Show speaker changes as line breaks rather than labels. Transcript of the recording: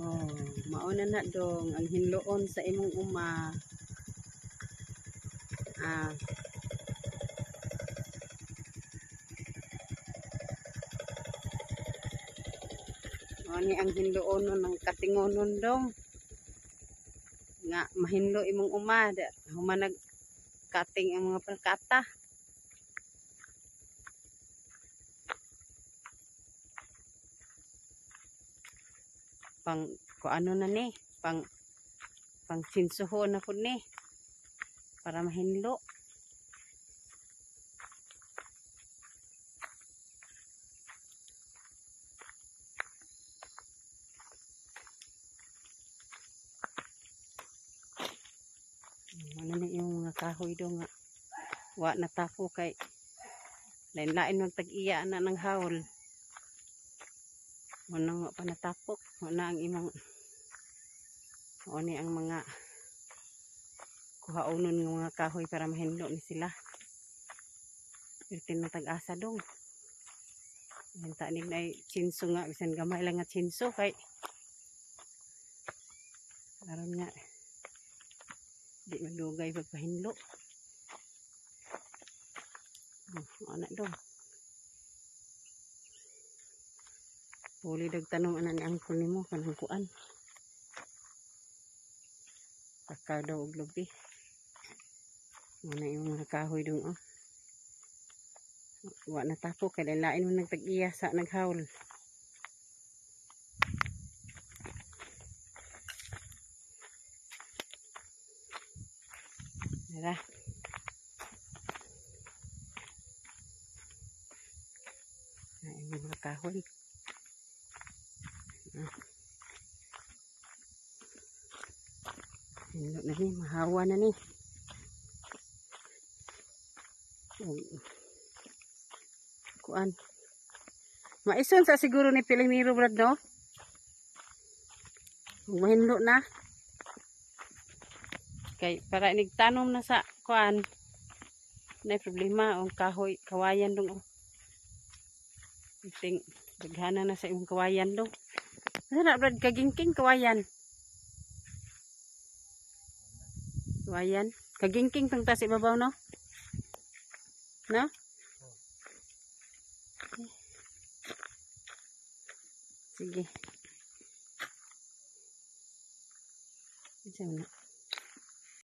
Oh, mauna na dong ang hinloon sa imong uma. Ah. Ani ang hinloon ng katingonon dong. Nga mahinlo imong uma, humanag kating ang mga palkata. Pang kuano na ni, pang sinsuho na pud ni para mahinlo. Ano na yung mga kahoy do nga wa natapo kay lain-lain ng tag-iya na ng hawl. Wala nga pa natapok. Wala ang imong ni ang mga kuhaunon ng mga kahoy para mahinlo ni sila. Pirtin ng tag-asa dong. Hanta ning na chinso nga. Bisan gamay lang nga chinso kay aron nga di madugay pagpahinlo. Ana dong. Huli dag tanong ana ni angkol nimo kanang kuan. Pakar daw og lubi. Muna yung mga kahoy dong oh. Wa natapo kay lain mo nagtag-iya sa naghawl. Dara. Ay mga kahoy. Hinlo na ni, mahawa na ni. Kuan. Maison sa siguro ni Pilimiro brad no? Mahinlo na. Kay para nigtanom na sa kuan. Nay problema ang kahoy, kawayan dong. Ting daghana na sa imong kawayan dong. Ano na brad kagingking kawayan. Kawayan. Kagingking tong tas ibabaw no? No? Sige. Isa na.